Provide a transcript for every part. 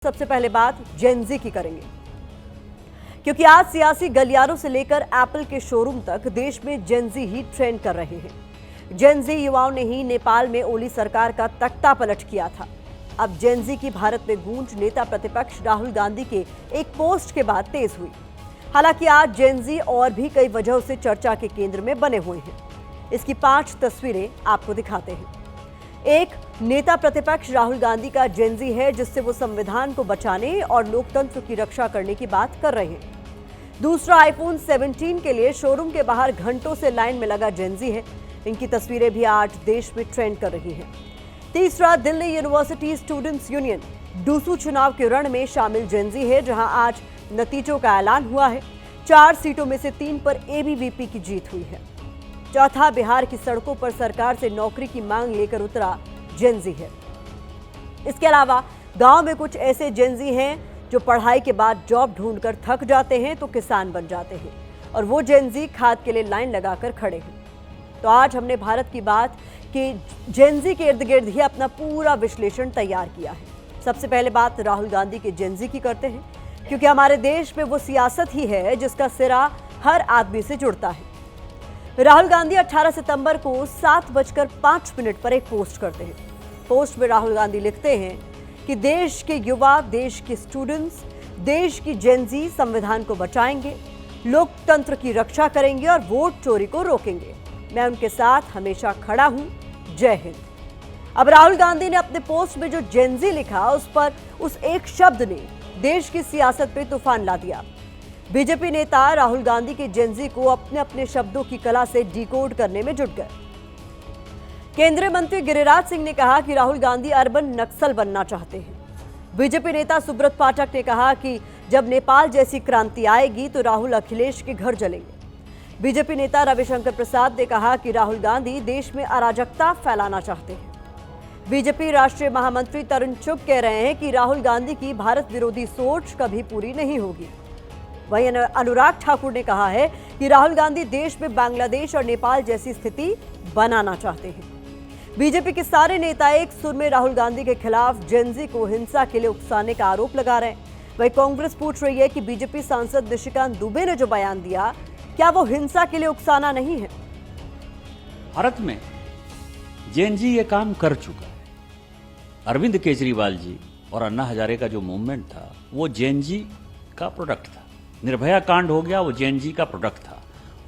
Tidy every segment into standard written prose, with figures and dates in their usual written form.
सबसे पहले बात जेनजी की करेंगे, क्योंकि आज सियासी गलियारों से लेकर एप्पल के शोरूम तक देश में जेनजी ही ट्रेंड कर रहे हैं। जेनजी युवाओं ने ही नेपाल में ओली सरकार का तख्ता पलट किया था। अब जेनजी की भारत में गूंज नेता प्रतिपक्ष राहुल गांधी के एक पोस्ट के बाद तेज हुई। हालांकि आज जेनजी और भी कई वजहों से चर्चा के केंद्र में बने हुए हैं। इसकी 5 तस्वीरें आपको दिखाते हैं। एक, नेता प्रतिपक्ष राहुल गांधी का जेनजी है, जिससे वो संविधान को बचाने और लोकतंत्र की रक्षा करने की बात कर रहे हैं। दूसरा, आईफोन 17 के लिए शोरूम के बाहर घंटों से लाइन में लगा जेनजी है। इनकी तस्वीरें भी आज देश में ट्रेंड कर रही हैं। तीसरा, Delhi university students union DUSU चुनाव के रण में शामिल जेनजी है, जहां आज नतीजों का ऐलान हुआ है। 4 सीटों में से 3 पर एबीवीपी की जीत हुई है। चौथा, बिहार की सड़कों पर सरकार से नौकरी की मांग लेकर उतरा जेनजी है। इसके अलावा गांव में कुछ ऐसे जेनजी हैं जो पढ़ाई के बाद जॉब ढूंढकर थक जाते हैं तो किसान बन जाते हैं, और वो जेनजी खाद के लिए लाइन लगाकर खड़े हैं। तो आज हमने भारत की बात कि जेनजी के इर्द गिर्द ही अपना पूरा विश्लेषण तैयार किया है। सबसे पहले बात राहुल गांधी के जेनजी की करते हैं, क्योंकि हमारे देश में वो सियासत ही है जिसका सिरा हर आदमी से जुड़ता है। राहुल गांधी 18 सितंबर को 7:05 पर एक पोस्ट करते हैं। पोस्ट में राहुल गांधी लिखते हैं कि देश के युवा, देश के स्टूडेंट्स, देश की जेनजी संविधान को बचाएंगे, लोकतंत्र की रक्षा करेंगे और वोट चोरी को रोकेंगे। मैं उनके साथ हमेशा खड़ा हूं। जय हिंद। अब राहुल गांधी ने अपने पोस्ट में जो जेनजी लिखा, उस पर उस एक शब्द ने देश की सियासत पे तूफान ला दिया। बीजेपी नेता राहुल गांधी के जेनजी को अपने अपने शब्दों की कला से डिकोड करने में जुट गए। केंद्रीय मंत्री गिरिराज सिंह ने कहा कि राहुल गांधी अर्बन नक्सल बनना चाहते हैं। बीजेपी नेता सुब्रत पाठक ने कहा कि जब नेपाल जैसी क्रांति आएगी तो राहुल अखिलेश के घर जलेंगे। बीजेपी नेता रविशंकर प्रसाद ने कहा कि राहुल गांधी देश में अराजकता फैलाना चाहते हैं। बीजेपी राष्ट्रीय महामंत्री तरुण चुग कह रहे हैं कि राहुल गांधी की भारत विरोधी सोच कभी पूरी नहीं होगी। वहीं अनुराग ठाकुर ने कहा है कि राहुल गांधी देश में बांग्लादेश और नेपाल जैसी स्थिति बनाना चाहते हैं। बीजेपी के सारे नेता एक सुर में राहुल गांधी के खिलाफ जेनजी को हिंसा के लिए उकसाने का आरोप लगा रहे हैं। वहीं कांग्रेस पूछ रही है कि बीजेपी सांसद निशिकांत दुबे ने जो बयान दिया, क्या वो हिंसा के लिए उकसाना नहीं है? भारत में जेनजी ये काम कर चुका है। अरविंद केजरीवाल जी और अन्ना हजारे का जो मूवमेंट था वो जेनजी का प्रोडक्ट था। निर्भया कांड हो गया, वो जेनजी का प्रोडक्ट था।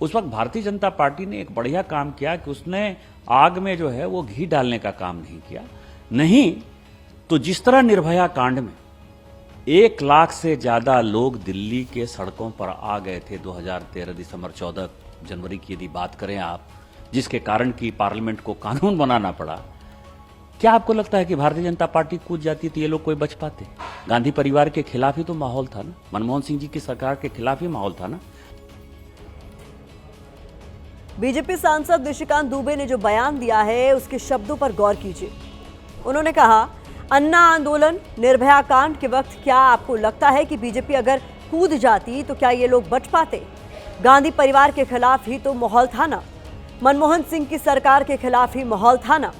उस वक्त भारतीय जनता पार्टी ने एक बढ़िया काम किया कि उसने आग में जो है वो घी डालने का काम नहीं किया। नहीं तो जिस तरह निर्भया कांड में 1 लाख से ज्यादा लोग दिल्ली के सड़कों पर आ गए थे 2013 दिसंबर 14 जनवरी की यदि बात करें आप, जिसके कारण कि पार्लियामेंट को कानून बनाना पड़ा, क्या आपको लगता है कि भारतीय जनता पार्टी कूद जाती तो ये लोग कोई बच पाते? गांधी परिवार के खिलाफ ही तो माहौल था ना, मनमोहन सिंह जी की सरकार के खिलाफ ही माहौल था ना। बीजेपी सांसद निशिकांत दुबे ने जो बयान दिया है उसके शब्दों पर गौर कीजिए। उन्होंने कहा, अन्ना आंदोलन, निर्भया कांड के वक्त क्या आपको लगता है कि बीजेपी अगर कूद जाती तो क्या ये लोग बच पाते? गांधी परिवार के खिलाफ ही तो माहौल था ना, मनमोहन सिंह की सरकार के खिलाफ ही माहौल था ना।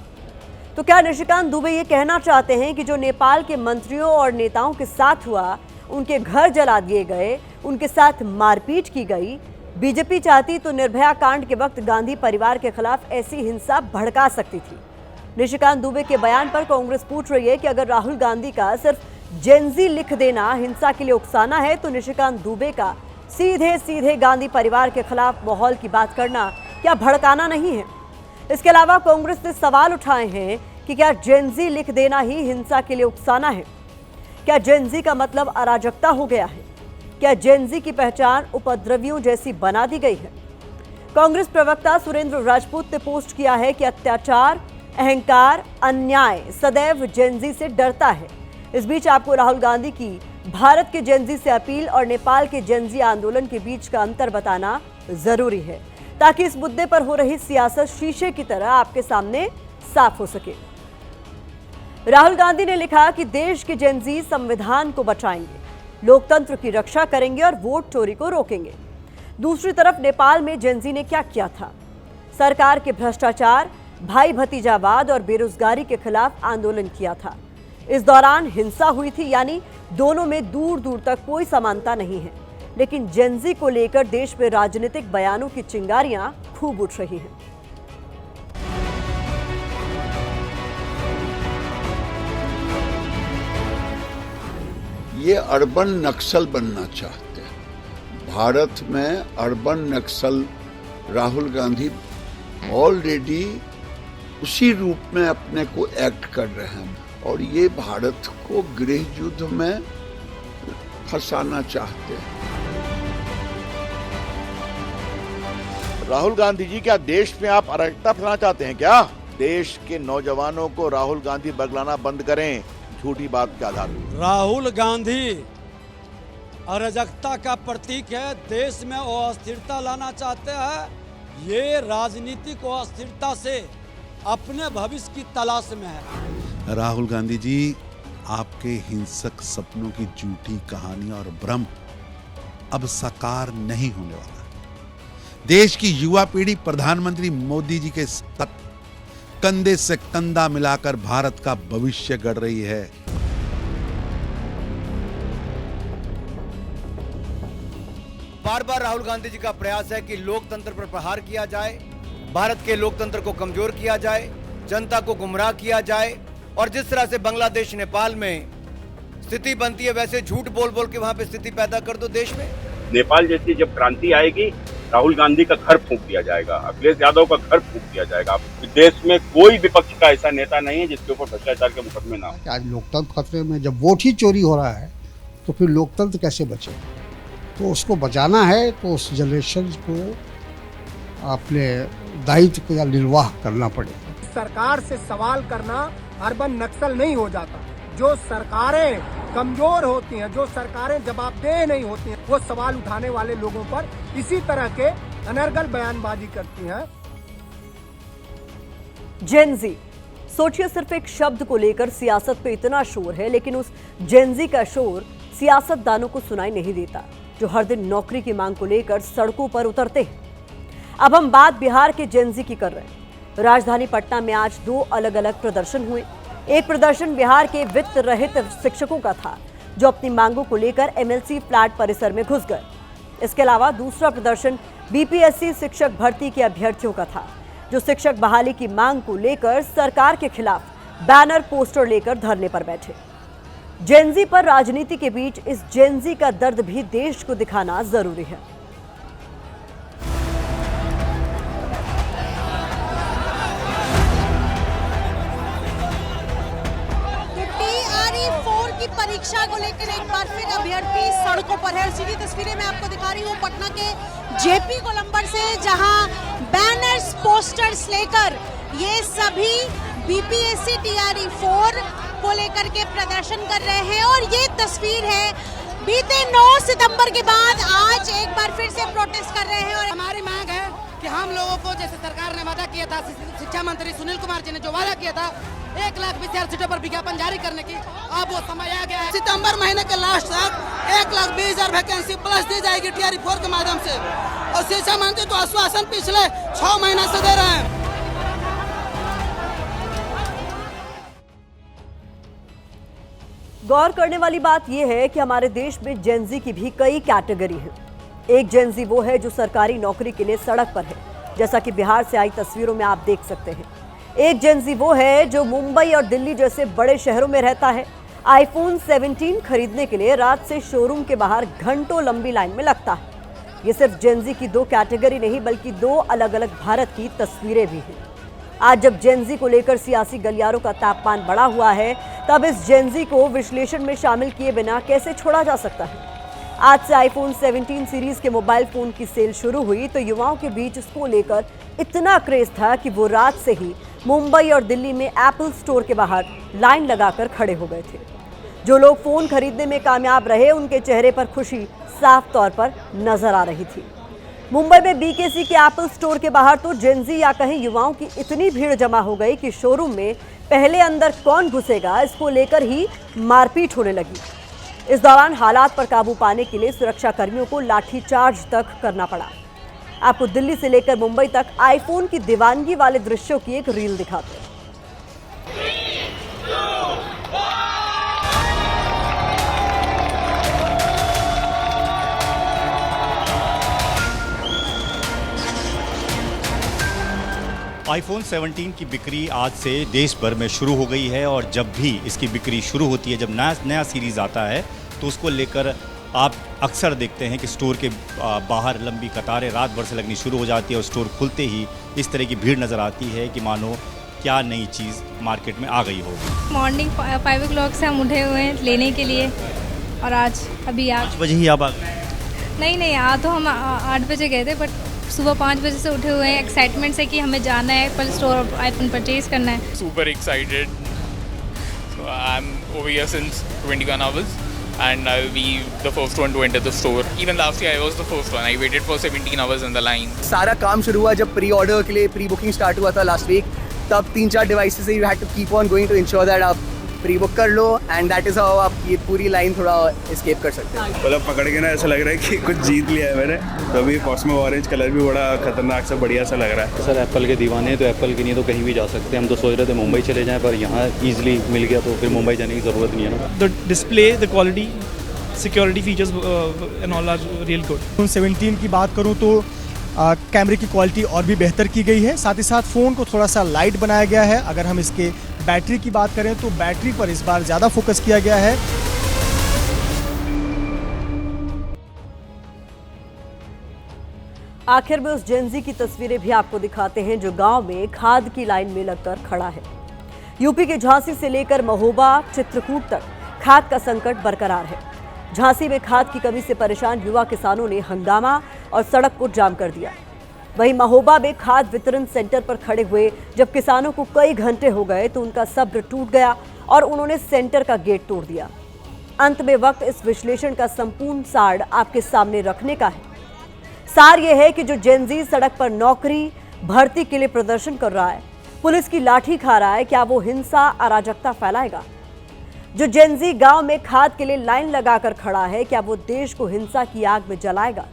तो क्या निशिकांत दुबे ये कहना चाहते हैं कि जो नेपाल के मंत्रियों और नेताओं के साथ हुआ, उनके घर जला दिए गए, उनके साथ मारपीट की गई, बीजेपी चाहती तो निर्भया कांड के वक्त गांधी परिवार के खिलाफ ऐसी हिंसा भड़का सकती थी? निशिकांत दुबे के बयान पर कांग्रेस पूछ रही है कि अगर राहुल गांधी का सिर्फ जेनजी लिख देना हिंसा के लिए उकसाना है, तो निशिकांत दुबे का सीधे सीधे गांधी परिवार के खिलाफ माहौल की बात करना क्या भड़काना नहीं है? इसके अलावा कांग्रेस ने सवाल उठाए हैं कि क्या जेनजी लिख देना ही हिंसा के लिए उकसाना है? क्या जेनजी का मतलब अराजकता हो गया है? क्या जेनजी की पहचान उपद्रवियों जैसी बना दी गई है? कांग्रेस प्रवक्ता सुरेंद्र राजपूत ने पोस्ट किया है कि अत्याचार, अहंकार, अन्याय सदैव जेनजी से डरता है। इस बीच आपको राहुल गांधी की भारत के जेनजी से अपील और नेपाल के जेनजी आंदोलन के बीच का अंतर बताना जरूरी है, ताकि इस मुद्दे पर हो रही सियासत शीशे की तरह आपके सामने साफ हो सके। राहुल गांधी ने लिखा कि देश के जेनजी संविधान को बचाएंगे, लोकतंत्र की रक्षा करेंगे और वोट चोरी को रोकेंगे। दूसरी तरफ नेपाल में जेनजी ने क्या किया था? सरकार के भ्रष्टाचार, भाई भतीजावाद और बेरोजगारी के खिलाफ आंदोलन किया था। इस दौरान हिंसा हुई थी, यानी दोनों में दूर दूर तक कोई समानता नहीं है। लेकिन जेनजी को लेकर देश में राजनीतिक बयानों की चिंगारियां खूब उठ रही हैं। ये अर्बन नक्सल बनना चाहते हैं। भारत में अर्बन नक्सल राहुल गांधी ऑलरेडी उसी रूप में अपने को एक्ट कर रहे हैं और ये भारत को गृह युद्ध में फंसाना चाहते हैं। राहुल गांधी जी, क्या देश में आप अराजकता फैलाना चाहते हैं क्या? देश के नौजवानों को राहुल गांधी बगलाना बंद करें झूठी बात के आधार पर। राहुल गांधी अराजकता का प्रतीक है, देश में अस्थिरता लाना चाहते हैं। ये राजनीतिक अस्थिरता से अपने भविष्य की तलाश में है। राहुल गांधी जी, आपके हिंसक सपनों की झूठी कहानी और भ्रम अब साकार नहीं होने वाला। देश की युवा पीढ़ी प्रधानमंत्री मोदी जी के साथ कंधे से कंधा मिलाकर भारत का भविष्य गढ़ रही है। बार बार राहुल गांधी जी का प्रयास है कि लोकतंत्र पर प्रहार किया जाए, भारत के लोकतंत्र को कमजोर किया जाए, जनता को गुमराह किया जाए और जिस तरह से बांग्लादेश नेपाल में स्थिति बनती है वैसे झूठ बोल बोल के वहां पे स्थिति पैदा कर दो देश में। नेपाल जैसी जब क्रांति आएगी, राहुल गांधी का घर फूंक दिया जाएगा, अखिलेश यादव का घर फूंक दिया जाएगा। देश में कोई विपक्ष का ऐसा नेता नहीं है जिसके ऊपर भ्रष्टाचार के मुकदमे ना हो। आज लोकतंत्र खतरे में, जब वोट ही चोरी हो रहा है तो फिर लोकतंत्र कैसे बचे? तो उसको बचाना है तो उस जनरेशन को अपने दायित्व का निर्वाह करना पड़ेगा। सरकार से सवाल करना अर्बन नक्सल नहीं हो जाता। जो सरकारें कमजोर होती हैं, जो सरकारें जवाबदेह नहीं होती हैं, वो सवाल उठाने वाले लोगों पर इसी तरह के अनर्गल बयानबाजी करती हैं। जेनजी, सोचिए, सिर्फ एक शब्द को लेकर सियासत पे इतना शोर है, लेकिन उस जेनजी का शोर सियासतदानों को सुनाई नहीं देता, जो हर दिन नौकरी की मांग को लेकर सड़कों पर उतरते हैं। अब हम बात बिहार के जेनजी की कर रहे हैं। राजधानी पटना में आज 2 अलग अलग प्रदर्शन हुए। एक प्रदर्शन बिहार के वित्त रहित शिक्षकों का था, जो अपनी मांगों को लेकर एमएलसी फ्लैट परिसर में घुस गए। इसके अलावा दूसरा प्रदर्शन बीपीएससी शिक्षक भर्ती के अभ्यर्थियों का था, जो शिक्षक बहाली की मांग को लेकर सरकार के खिलाफ बैनर पोस्टर लेकर धरने पर बैठे। जेनजी पर राजनीति के बीच इस जेनजी का दर्द भी देश को दिखाना जरूरी है। की परीक्षा को लेकर एक बार फिर अभ्यर्थी सड़कों पर है। सीधी तस्वीरें मैं आपको दिखा रही हूँ पटना के जेपी गोलंबर से, जहां बैनर्स पोस्टर्स लेकर ये सभी बीपीएससी टीआरई 4 को लेकर के प्रदर्शन कर रहे हैं। और ये तस्वीर है बीते 9 सितंबर के बाद आज एक बार फिर से प्रोटेस्ट कर रहे हैं। और हमारी मांग है कि हम लोगों को, जैसे सरकार ने वादा किया था, शिक्षा मंत्री सुनील कुमार जी ने जो वादा किया था 1 लाख विद्यार्थी सीटों पर विज्ञापन जारी करने की, अब वो समय आ गया है। सितंबर महीने के लास्ट तक 1,20,000 वैकेंसी प्लस दी जाएगी टीआरई 4 के माध्यम से। और शिक्षा मंत्री तो आश्वासन पिछले 6 महीना से दे रहे हैं। गौर करने वाली बात यह है कि हमारे देश में जेनजी की भी कई कैटेगरी है। एक जेनजी वो है जो सरकारी नौकरी के लिए सड़क पर है, जैसा कि बिहार से आई तस्वीरों में आप देख सकते हैं। एक जेनजी वो है जो मुंबई और दिल्ली जैसे बड़े शहरों में रहता है। आईफोन 17 खरीदने के लिए रात से शोरूम के बाहर घंटों लंबी लाइन में लगता है। ये सिर्फ जेनजी की 2 कैटेगरी नहीं, बल्कि 2 अलग अलग भारत की तस्वीरें भी हैं। आज जब जेनजी को लेकर सियासी गलियारों का तापमान बढ़ा हुआ है, तब इस जेनजी को विश्लेषण में शामिल किए बिना कैसे छोड़ा जा सकता है। आज से आईफोन 17 सीरीज के मोबाइल फोन की सेल शुरू हुई तो युवाओं के बीच इसको लेकर इतना क्रेज था कि वो रात से ही मुंबई और दिल्ली में एप्पल स्टोर के बाहर लाइन लगाकर खड़े हो गए थे। जो लोग फोन खरीदने में कामयाब रहे, उनके चेहरे पर खुशी साफ तौर पर नजर आ रही थी। मुंबई में बीकेसी के एप्पल स्टोर के बाहर तो जेनजी या कहीं युवाओं की इतनी भीड़ जमा हो गई कि शोरूम में पहले अंदर कौन घुसेगा, इसको लेकर ही मारपीट होने लगी। इस दौरान हालात पर काबू पाने के लिए सुरक्षा कर्मियों को लाठीचार्ज तक करना पड़ा। आपको दिल्ली से लेकर मुंबई तक आईफोन की दीवानगी वाले दृश्यों की एक रील दिखाते हैं। आईफोन 17 की बिक्री आज से देश भर में शुरू हो गई है और जब भी इसकी बिक्री शुरू होती है, जब नया सीरीज़ आता है तो उसको लेकर आप अक्सर देखते हैं कि स्टोर के बाहर लंबी कतारें रात भर से लगनी शुरू हो जाती है और स्टोर खुलते ही इस तरह की भीड़ नज़र आती है कि मानो क्या नई चीज़ मार्केट में आ गई हो। मॉर्निंग 5 o'clock से हम उठे हुए हैं लेने के लिए और आज अभी 5 बजे ही आप आ गए? नहीं आ तो हम 8 बजे गए थे, बट सुबह 5 बजे से उठे हुए हैं एक्साइटमेंट से कि हमें जाना है एप्पल स्टोर आईफोन परचेज करना है। Super excited. So I'm over here since 21 hours and I'll be the first one to enter the store. Even last year I was the first one. I waited for 17 hours in the line. सारा काम शुरू हुआ जब pre order के लिए pre booking start हुआ था last week, तब 3-4 डिवाइसेस से you had to keep on going to ensure that आप प्री बुक कर लो एंड दैट इज हाउ आप ये पूरी लाइन थोड़ा एस्केप कर सकते हैं। मतलब पकड़ के ना ऐसा लग रहा है कि कुछ जीत लिया है मैंने। तो अभी कॉस्मो ऑरेंज कलर भी बड़ा खतरनाक सा बढ़िया सा लग रहा है। सर एप्पल के दीवाने हैं तो एप्पल के लिए तो कहीं भी जा सकते हैं। हम तो सोच रहे थे मुंबई चले जाएं, पर यहाँ ईजिली मिल गया तो फिर मुंबई जाने की ज़रूरत नहीं है ना। The display, the quality, security features and all are real good. iPhone 17 की बात करूँ तो कैमरे की क्वालिटी और भी बेहतर की गई है, साथ ही साथ फ़ोन को थोड़ा सा लाइट बनाया गया है। अगर हम इसके बैटरी की बात करें तो बैटरी पर इस बार ज़्यादा फोकस किया गया है। आखिर में उस जेनजी की तस्वीरें भी आपको दिखाते हैं जो गांव में खाद की लाइन में लगकर खड़ा है। यूपी के झांसी से लेकर महोबा, चित्रकूट तक खाद का संकट बरकरार है। झांसी में खाद की कमी से परेशान युवा किसानों ने हंगामा और सड़क को जाम कर दिया। वहीं महोबा में खाद वितरण सेंटर पर खड़े हुए जब किसानों को कई घंटे हो गए तो उनका सब्र टूट गया और उन्होंने सेंटर का गेट तोड़ दिया। अंत में वक्त इस विश्लेषण का संपूर्ण सार आपके सामने रखने का है। सार यह है कि जो जेनजी सड़क पर नौकरी भर्ती के लिए प्रदर्शन कर रहा है, पुलिस की लाठी खा रहा है, क्या वो हिंसा अराजकता फैलाएगा? जो जेनजी गांव में खाद के लिए लाइन लगाकर खड़ा है, क्या वो देश को हिंसा की आग में जलाएगा?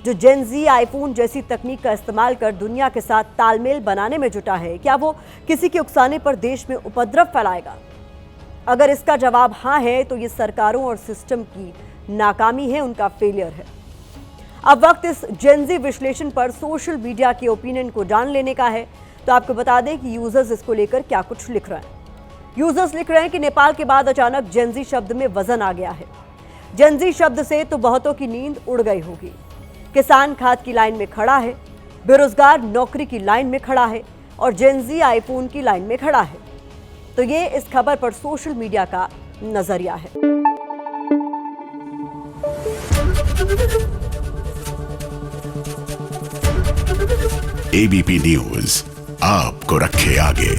जो जेनजी आईफोन जैसी तकनीक का इस्तेमाल कर दुनिया के साथ तालमेल बनाने में जुटा है, क्या वो किसी के उकसाने पर देश में उपद्रव फैलाएगा? अगर इसका जवाब हाँ है तो ये सरकारों और सिस्टम की नाकामी है, उनका फेलियर है। अब वक्त इस जेनजी विश्लेषण पर सोशल मीडिया के ओपिनियन को जान लेने का है। तो आपको बता दें कि यूजर्स इसको लेकर क्या कुछ लिख रहे हैं। यूजर्स लिख रहे हैं कि नेपाल के बाद अचानक जेनजी शब्द में वजन आ गया है। जेनजी शब्द से तो बहुतों की नींद उड़ गई होगी। किसान खाद की लाइन में खड़ा है, बेरोजगार नौकरी की लाइन में खड़ा है और जेनजी आईफोन की लाइन में खड़ा है। तो ये इस खबर पर सोशल मीडिया का नजरिया है। एबीपी न्यूज आपको रखे आगे।